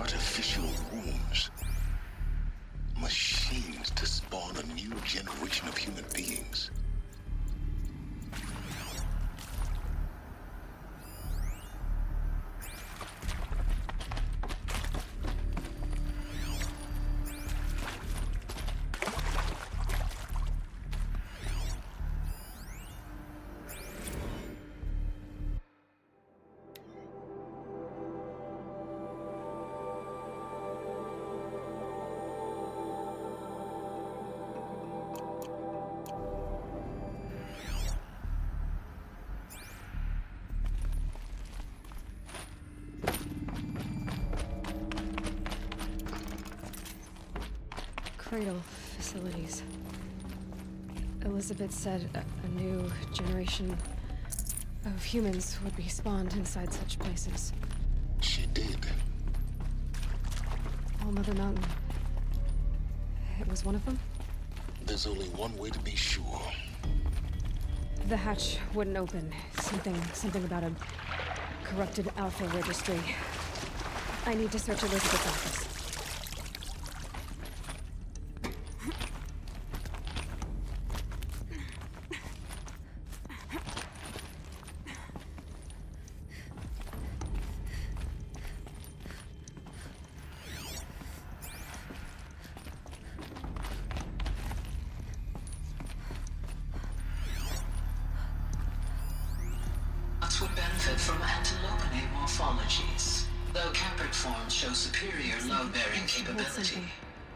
artificial wombs. Machines to spawn a new generation of human beings. Cradle facilities. Elizabeth said a new generation of humans would be spawned inside such places. She did. All Mother Mountain. It was one of them? There's only one way to be sure. The hatch wouldn't open. Something about a corrupted Alpha registry. I need to search Elizabeth's office. Would benefit from antilopinae morphologies, though Campert forms show superior load-bearing capability.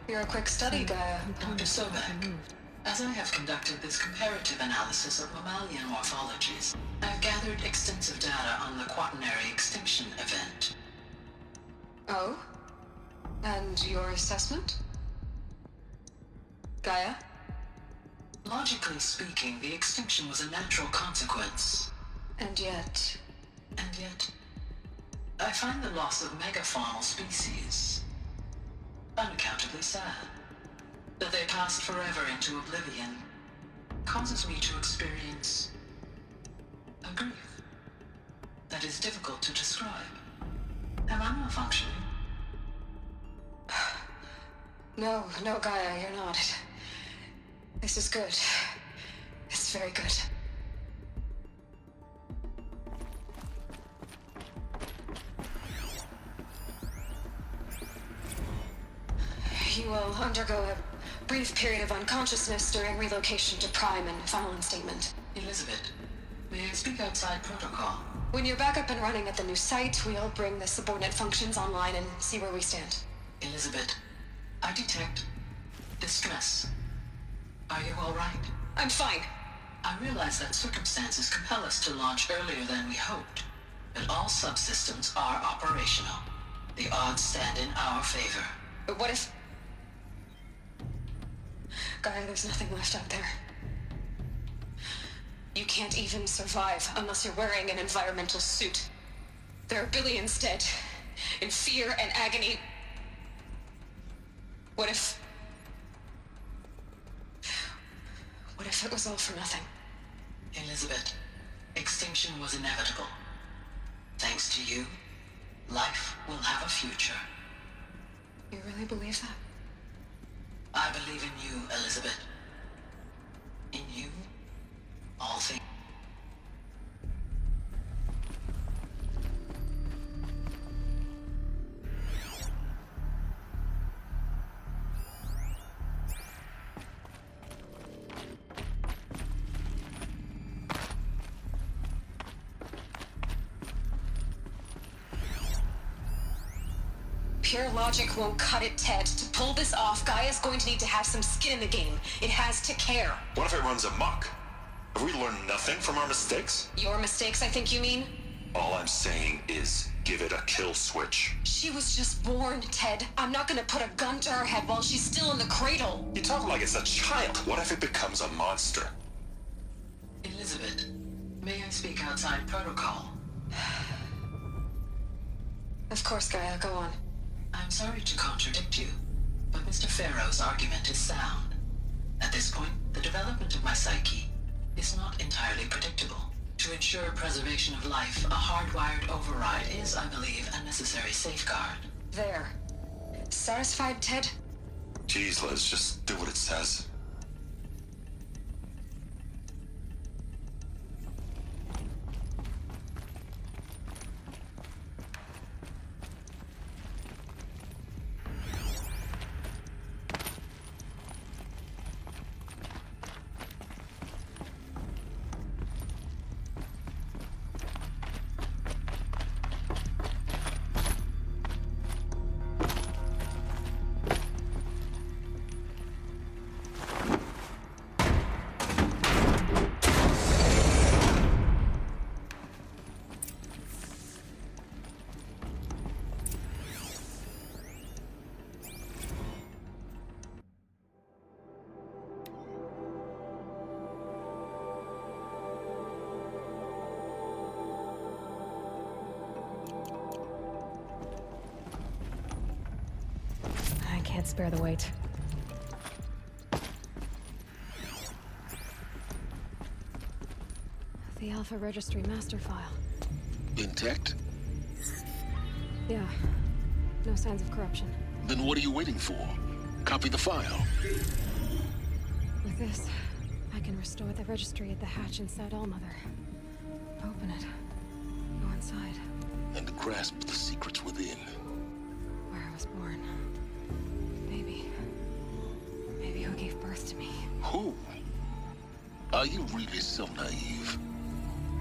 You're a quick study, Gaia. Dr. Sobek, as I have conducted this comparative analysis of mammalian morphologies, I have gathered extensive data on the quaternary extinction event. Oh? And your assessment? Gaia? Logically speaking, the extinction was a natural consequence. And yet, I find the loss of megafaunal species unaccountably sad. That they passed forever into oblivion causes me to experience a grief that is difficult to describe. Am I malfunctioning? no, Gaia, you're not. This is good. It's very good. You will undergo a brief period of unconsciousness during relocation to Prime and final instatement. Elizabeth, may I speak outside protocol? When you're back up and running at the new site, we'll bring the subordinate functions online and see where we stand. Elizabeth, I detect distress. Are you all right? I'm fine. I realize that circumstances compel us to launch earlier than we hoped, but all subsystems are operational. The odds stand in our favor. But what if... Gaia, there's nothing left out there. You can't even survive unless you're wearing an environmental suit. There are billions dead, in fear and agony. What if it was all for nothing? Elizabeth, extinction was inevitable. Thanks to you, life will have a future. You really believe that? I believe in you, Elizabeth. In you, all things. Pure logic won't cut it, Ted. To pull this off, Gaia's going to need to have some skin in the game. It has to care. What if it runs amok? Have we learned nothing from our mistakes? Your mistakes, I think you mean? All I'm saying is, give it a kill switch. She was just born, Ted. I'm not gonna put a gun to her head while she's still in the cradle. You talk like it's a child. What if it becomes a monster? Elizabeth, may I speak outside protocol? Of course, Gaia, go on. I'm sorry to contradict you, but Mr. Farrow's argument is sound. At this point, the development of my psyche is not entirely predictable. To ensure preservation of life, a hardwired override is, I believe, a necessary safeguard. There. Satisfied, Ted? Jeez, Liz, just do what it says. I can't spare the weight. The Alpha Registry master file. Intact? Yeah. No signs of corruption. Then what are you waiting for? Copy the file. With this, I can restore the registry at the hatch inside Allmother. Open it. Go inside. And grasp the secrets within. Where I was born. Maybe who gave birth to me. Who? Are you really so naive?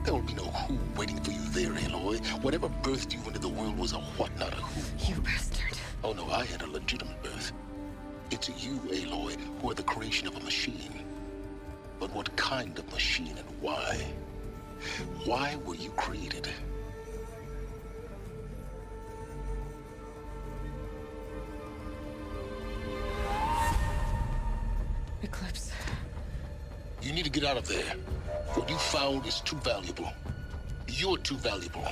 There will be no who waiting for you there, Aloy. Whatever birthed you into the world was a what, not a who. You bastard. Oh no, I had a legitimate birth. It's you, Aloy, who are the creation of a machine. But what kind of machine and why? Why were you created? Eclipse. You need to get out of there. What you found is too valuable. You're too valuable.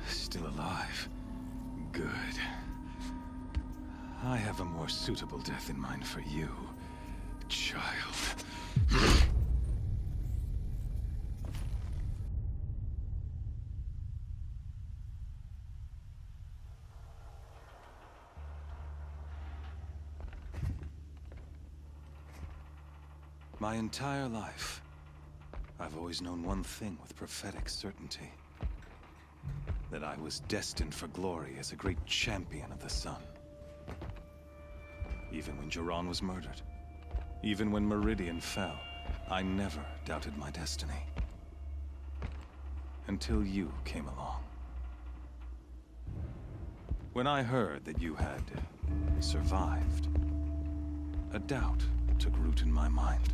Still alive. Good. I have a more suitable death in mind for you, child. My entire life, I've always known one thing with prophetic certainty. That I was destined for glory as a great champion of the sun. Even when Jiran was murdered, even when Meridian fell, I never doubted my destiny. Until you came along. When I heard that you had survived, a doubt took root in my mind.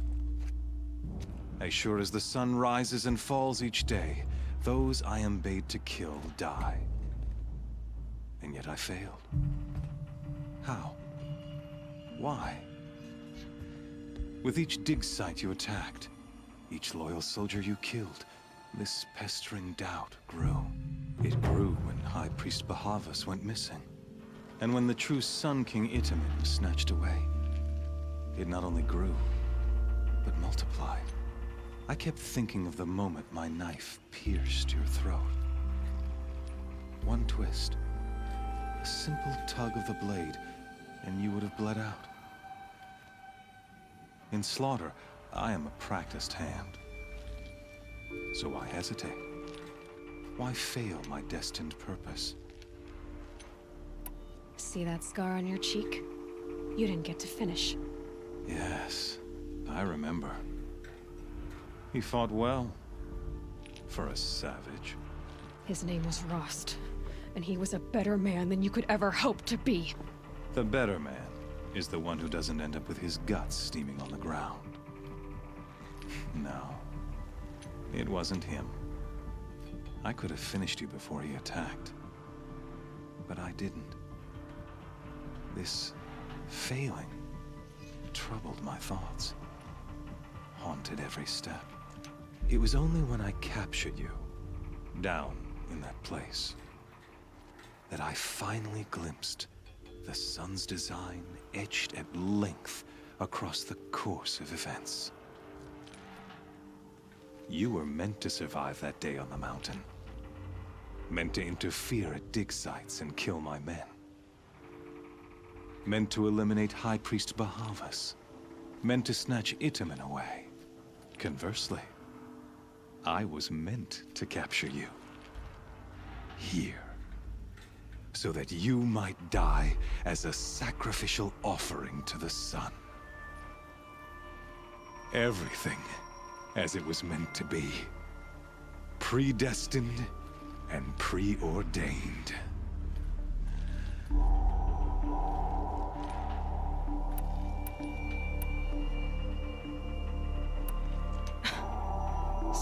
As sure as the sun rises and falls each day, those I am bade to kill die. And yet I failed. How? Why? With each dig site you attacked, each loyal soldier you killed, this pestering doubt grew. It grew when High Priest Bahavas went missing. And when the true Sun King Itamen was snatched away. It not only grew, but multiplied. I kept thinking of the moment my knife pierced your throat. One twist, a simple tug of the blade, and you would have bled out. In slaughter, I am a practiced hand. So why hesitate? Why fail my destined purpose? See that scar on your cheek? You didn't get to finish. Yes, I remember. He fought well. For a savage. His name was Rost, and he was a better man than you could ever hope to be. The better man is the one who doesn't end up with his guts steaming on the ground. No, it wasn't him. I could have finished you before he attacked. but I didn't. This failing troubled my thoughts, haunted every step. It was only when I captured you, down in that place, that I finally glimpsed the sun's design etched at length across the course of events. You were meant to survive that day on the mountain. Meant to interfere at dig sites and kill my men. Meant to eliminate High Priest Bahavas. Meant to snatch Itamen away. Conversely, I was meant to capture you. Here. So that you might die as a sacrificial offering to the sun. Everything as it was meant to be. Predestined and preordained.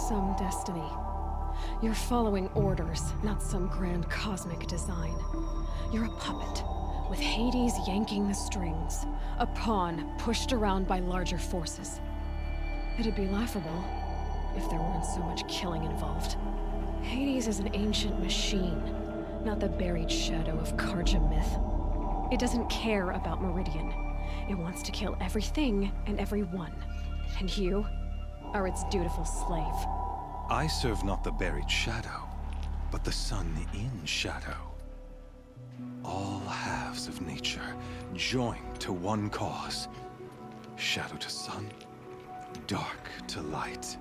Some destiny. You're following orders, not some grand cosmic design. You're a puppet, with Hades yanking the strings. A pawn pushed around by larger forces. It'd be laughable if there weren't so much killing involved. Hades is an ancient machine, not the buried shadow of Karja myth. It doesn't care about Meridian. It wants to kill everything and everyone. And you are its dutiful slave. I serve not the buried shadow, but the sun in shadow. All halves of nature joined to one cause. Shadow to sun, dark to light.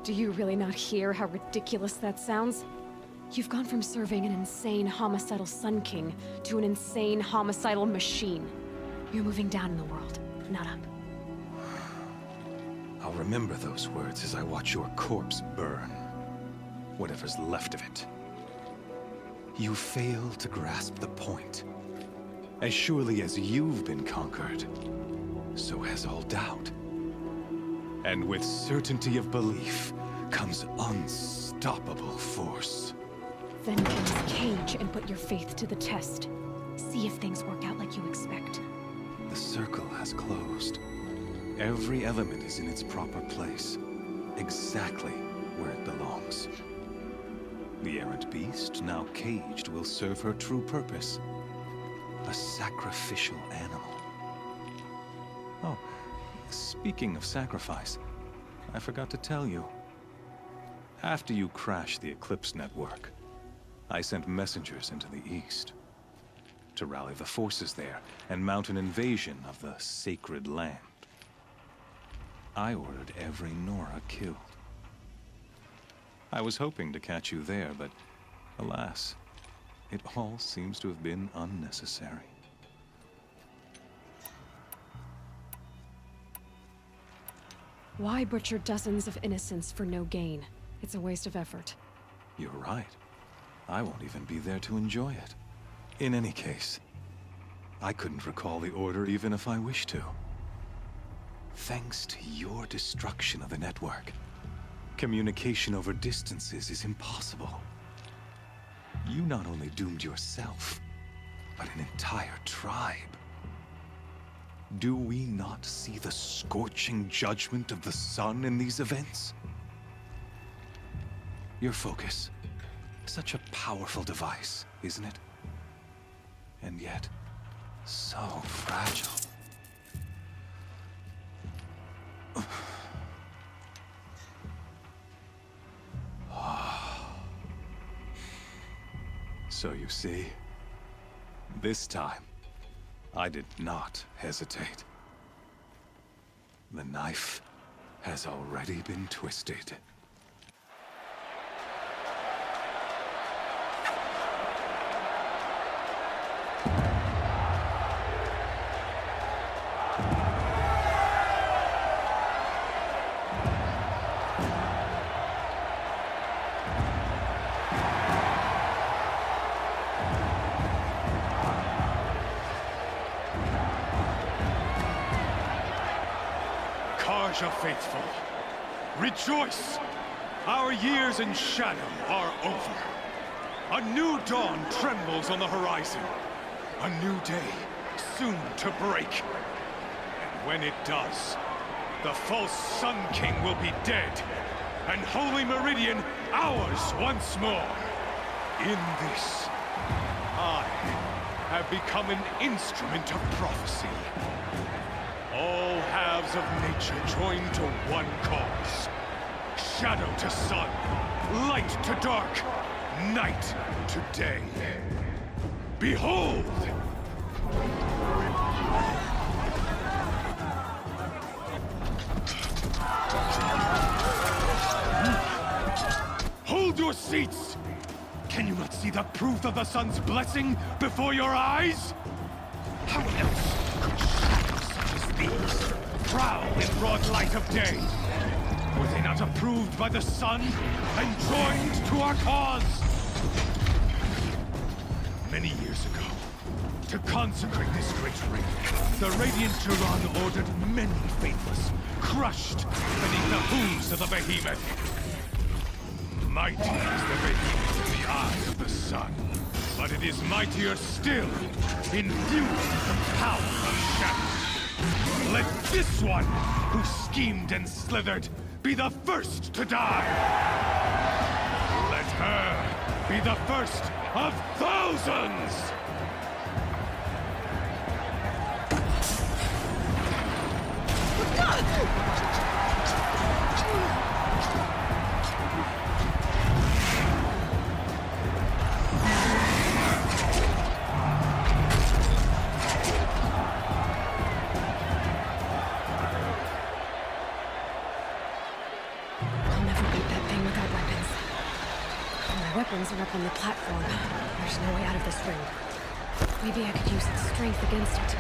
Do you really not hear how ridiculous that sounds? You've gone from serving an insane homicidal Sun King to an insane homicidal machine. You're moving down in the world, not up. I'll remember those words as I watch your corpse burn. Whatever's left of it. You fail to grasp the point. As surely as you've been conquered, so has all doubt. And with certainty of belief comes unstoppable force. Then get this cage and put your faith to the test. See if things work out like you expect. The circle has closed. Every element is in its proper place, exactly where it belongs. The errant beast, now caged, will serve her true purpose. A sacrificial animal. Oh, speaking of sacrifice, I forgot to tell you. After you crashed the Eclipse network, I sent messengers into the east to rally the forces there and mount an invasion of the sacred land. I ordered every Nora killed. I was hoping to catch you there, but alas, it all seems to have been unnecessary. Why butcher dozens of innocents for no gain? It's a waste of effort. You're right. I won't even be there to enjoy it. In any case, I couldn't recall the order even if I wished to. Thanks to your destruction of the network, communication over distances is impossible. You not only doomed yourself, but an entire tribe. Do we not see the scorching judgment of the sun in these events? Your focus, such a powerful device, isn't it? And yet, so fragile. So you see, this time, I did not hesitate. The knife has already been twisted. Karja faithful, rejoice! Our years in shadow are over. A new dawn trembles on the horizon. A new day, soon to break. And when it does, the false Sun King will be dead, and Holy Meridian ours once more. In this, I have become an instrument of prophecy. All halves of nature join to one cause. Shadow to sun, light to dark, night to day. Behold! Hold your seats! Can you not see the proof of the sun's blessing before your eyes? How else could shadows such as these prowl in broad light of day? Were they not approved by the sun and joined to our cause? Many years ago, to consecrate this great ring, the Radiant Turan ordered many faithless, crushed beneath the hooves of the behemoth. Mighty is the behemoth in the eye of the sun, but it is mightier still, infused with the power of shadow. Let this one, who schemed and slithered, be the first to die! Let her be the first of thousands! Weapons are up on the platform. There's no way out of this ring. Maybe I could use its strength against it.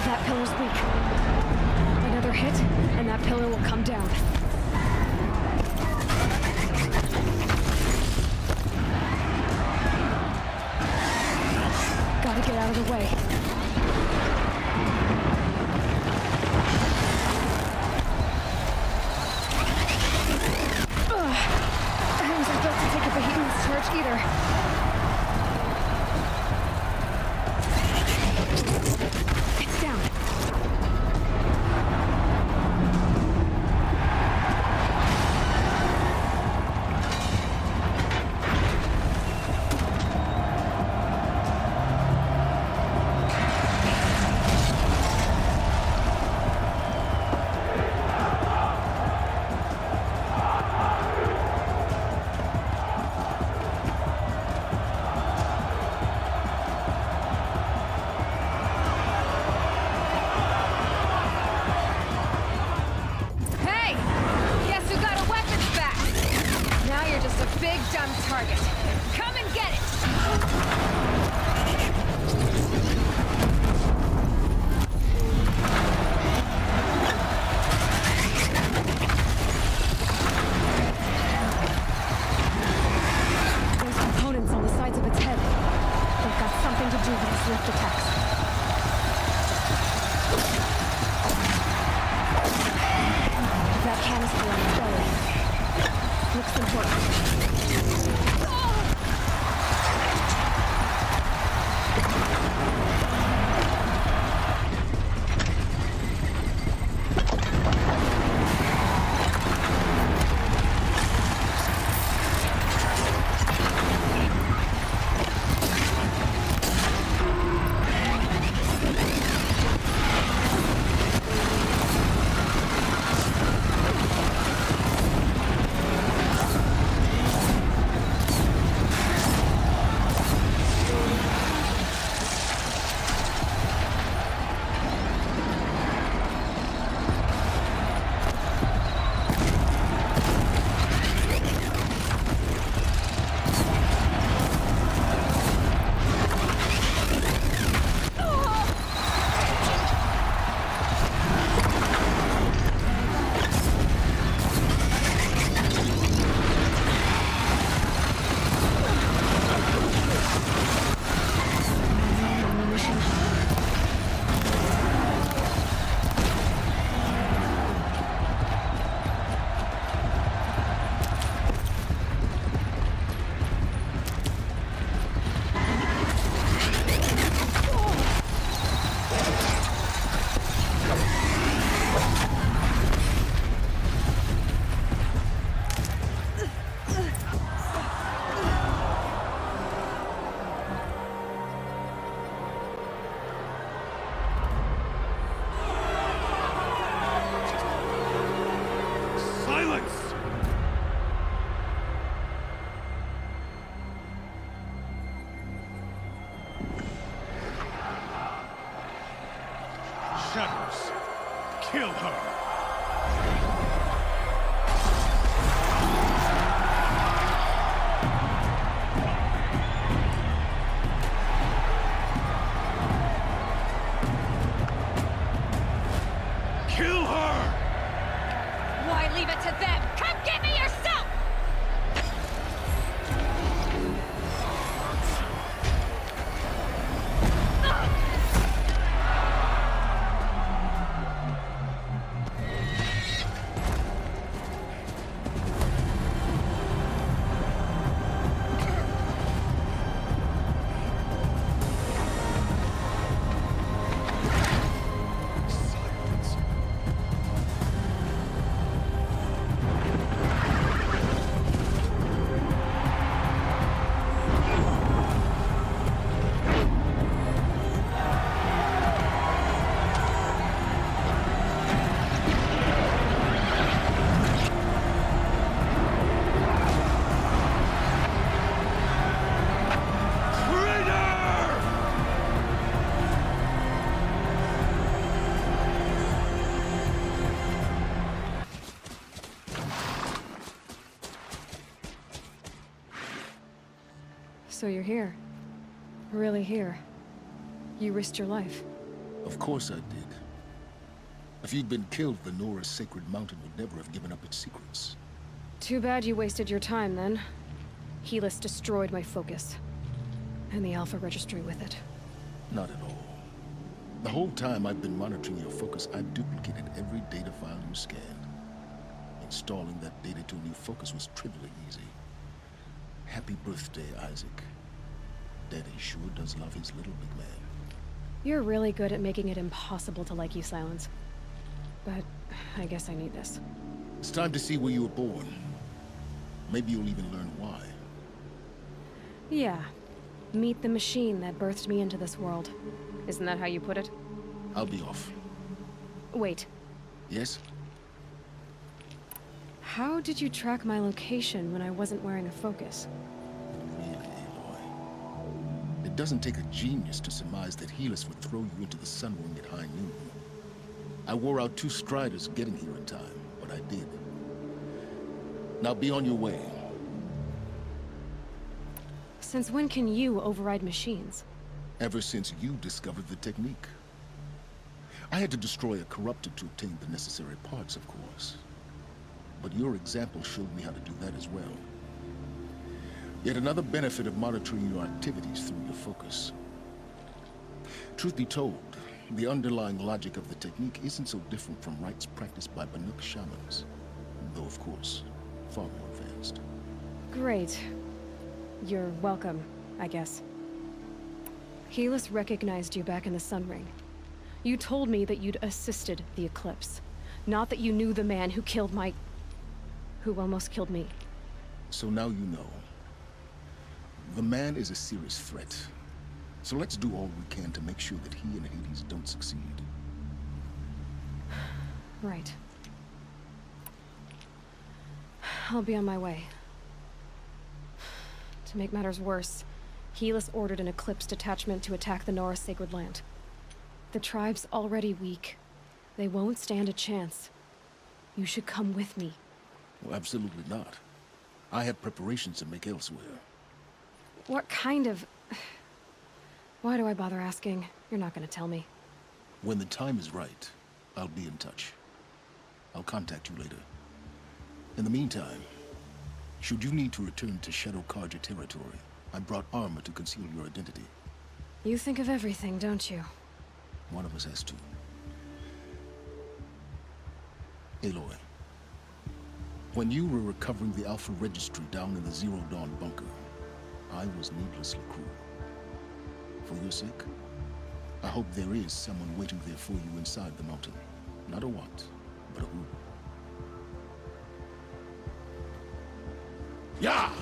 That pillar's weak. Another hit, and that pillar will come down. Gotta get out of the way. Either. It's down. Target. Come and get it! There's components on the sides of its head. They've got something to do with its lift attacks. That canister on its belly looks important. shadows. Kill her. Kill her! Why leave it to them? Come get me yourself! Silence. Traitor! So you're here. Really here. You risked your life. Of course I did. If you'd been killed, the Nora's sacred mountain would never have given up its secrets. Too bad you wasted your time, then. Helis destroyed my focus. And the Alpha Registry with it. Not at all. The whole time I've been monitoring your focus, I've duplicated every data file you scanned. Installing that data to a new focus was trivially easy. Happy birthday, Isaac. Daddy sure does love his little big man. You're really good at making it impossible to like you, Silence. But I guess I need this. It's time to see where you were born. Maybe you'll even learn why. Yeah. Meet the machine that birthed me into this world. Isn't that how you put it? I'll be off. Wait. Yes? How did you track my location when I wasn't wearing a focus? Really, Aloy. It doesn't take a genius to surmise that Helis would throw you into the sun ring at high noon. I wore out 2 striders getting here in time, but I did. Now be on your way. Since when can you override machines? Ever since you discovered the technique. I had to destroy a corrupted to obtain the necessary parts, of course. But your example showed me how to do that as well. Yet another benefit of monitoring your activities through your focus. Truth be told, the underlying logic of the technique isn't so different from rites practiced by Banuk shamans. Though, of course, far more advanced. Great. You're welcome, I guess. Helis recognized you back in the Sun Ring. You told me that you'd assisted the Eclipse. Not that you knew the man who killed who almost killed me. So now you know. The man is a serious threat. So let's do all we can to make sure that he and Hades don't succeed. Right. I'll be on my way. To make matters worse, Helis ordered an Eclipse detachment to attack the Nora Sacred Land. The tribe's already weak. They won't stand a chance. You should come with me. Well, absolutely not. I have preparations to make elsewhere. What kind of... Why do I bother asking? You're not gonna tell me. When the time is right, I'll be in touch. I'll contact you later. In the meantime, should you need to return to Shadow Karja territory, I brought armor to conceal your identity. You think of everything, don't you? One of us has to. Aloy, when you were recovering the Alpha Registry down in the Zero Dawn bunker, I was needlessly cruel. For your sake, I hope there is someone waiting there for you inside the mountain. Not a what, but a who. Yeah!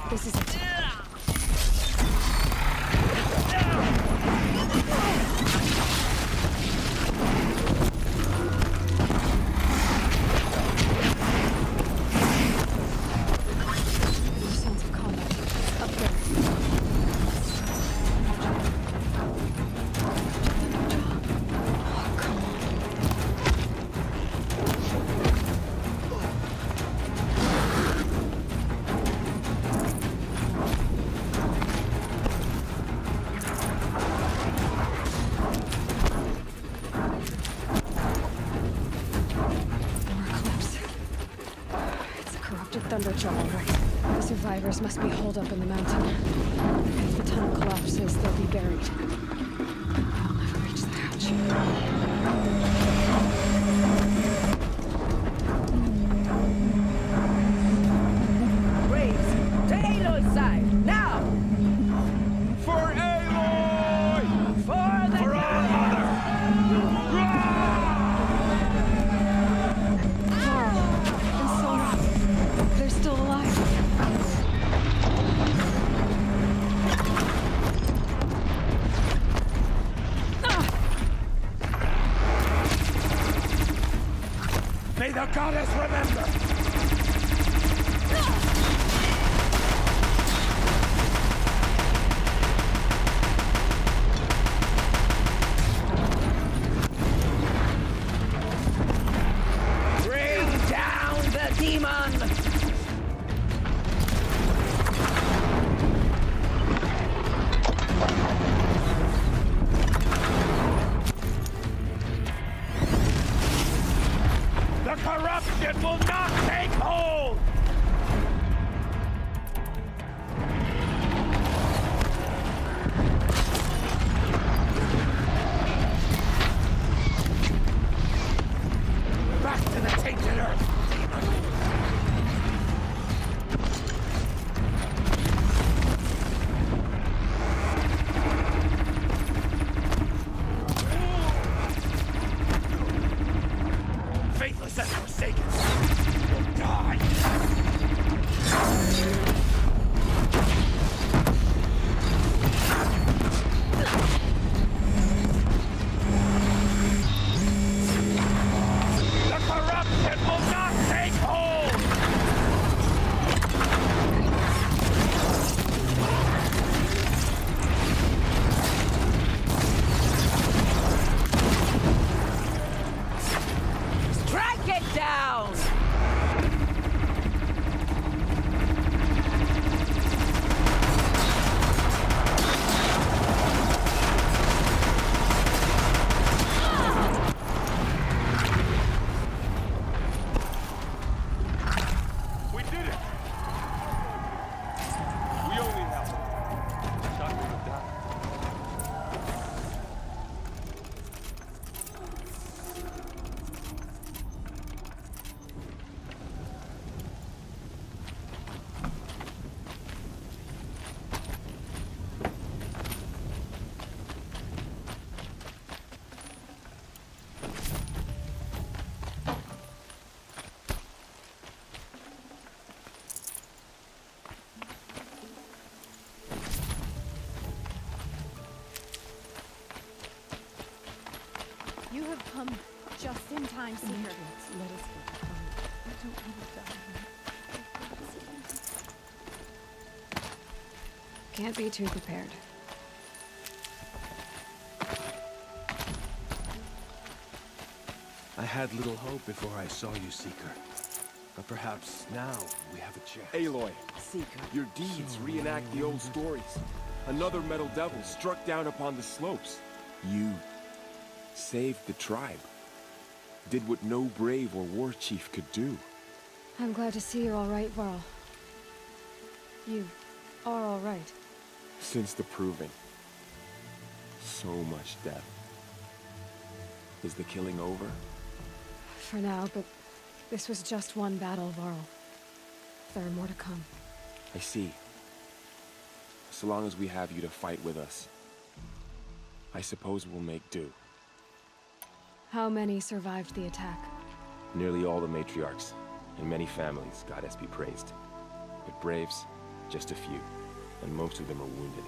This is it. Sounds of combat. Up there. Oh, come on. Thunderjaw, all right. The survivors must be holed up in the mountain. If the tunnel collapses, they'll be buried. I'll never reach the hatch. Braves, to Aloy's side, now! For Aloy! For the For our mother! And Sora, they're still alive. May the goddess remember! Bring down the demon! The corruption will not take hold! Back to the tainted earth, demon! Faithless and forsaken will die! The corruption will not take hold! Strike it down! We did it! We only have a shot to die. You have come just in time, Seeker. Let us get home. I don't want to die. Can't be too prepared. I had little hope before I saw you, Seeker. But perhaps now we have a chance. Aloy, Seeker. your deeds reenact the old stories. Another metal devil struck down upon the slopes. You saved the tribe. Did what no brave or war chief could do. I'm glad to see you're all right, Varl. You are all right. Since the proving. So much death. Is the killing over? For now, but this was just one battle, Varl. There are more to come. I see. So long as we have you to fight with us, I suppose we'll make do. How many survived the attack? Nearly all the matriarchs, and many families, goddess be praised. But braves, Just a few, and most of them are wounded.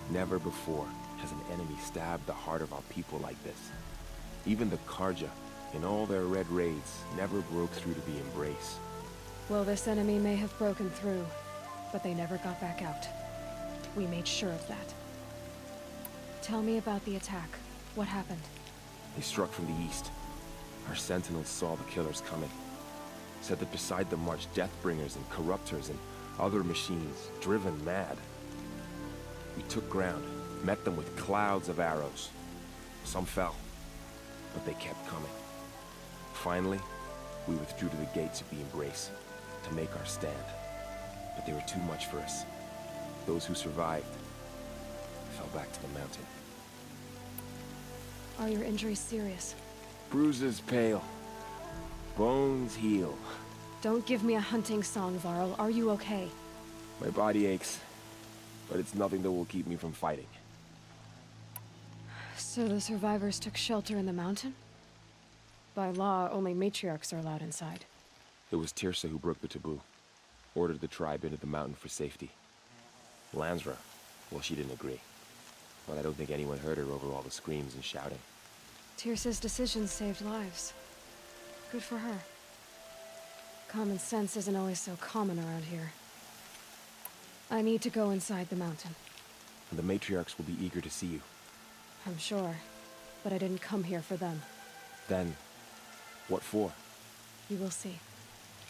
Never before has an enemy stabbed the heart of our people like this. Even the Karja, in all their red raids, never broke through to the Embrace. Well, this enemy may have broken through, but they never got back out. We made sure of that. Tell me about the attack. What happened? They struck from the east. Our sentinels saw the killers coming. Said that beside them marched Deathbringers and Corruptors and other machines, driven mad. We took ground, met them with clouds of arrows. Some fell, but they kept coming. Finally, we withdrew to the gates of the Embrace to make our stand. But they were too much for us. Those who survived fell back to the mountain. Are your injuries serious? Bruises pale. Bones heal. Don't give me a hunting song, Varl. Are you okay? My body aches, but it's nothing that will keep me from fighting. So the survivors took shelter in the mountain? By law, only matriarchs are allowed inside. It was Tirsa who broke the taboo. Ordered the tribe into the mountain for safety. Lansra, well, she didn't agree. But I don't think anyone heard her over all the screams and shouting. Tirsa's decision saved lives. Good for her. Common sense isn't always so common around here. I need to go inside the mountain. And the matriarchs will be eager to see you. I'm sure, but I didn't come here for them. Then, what for? You will see.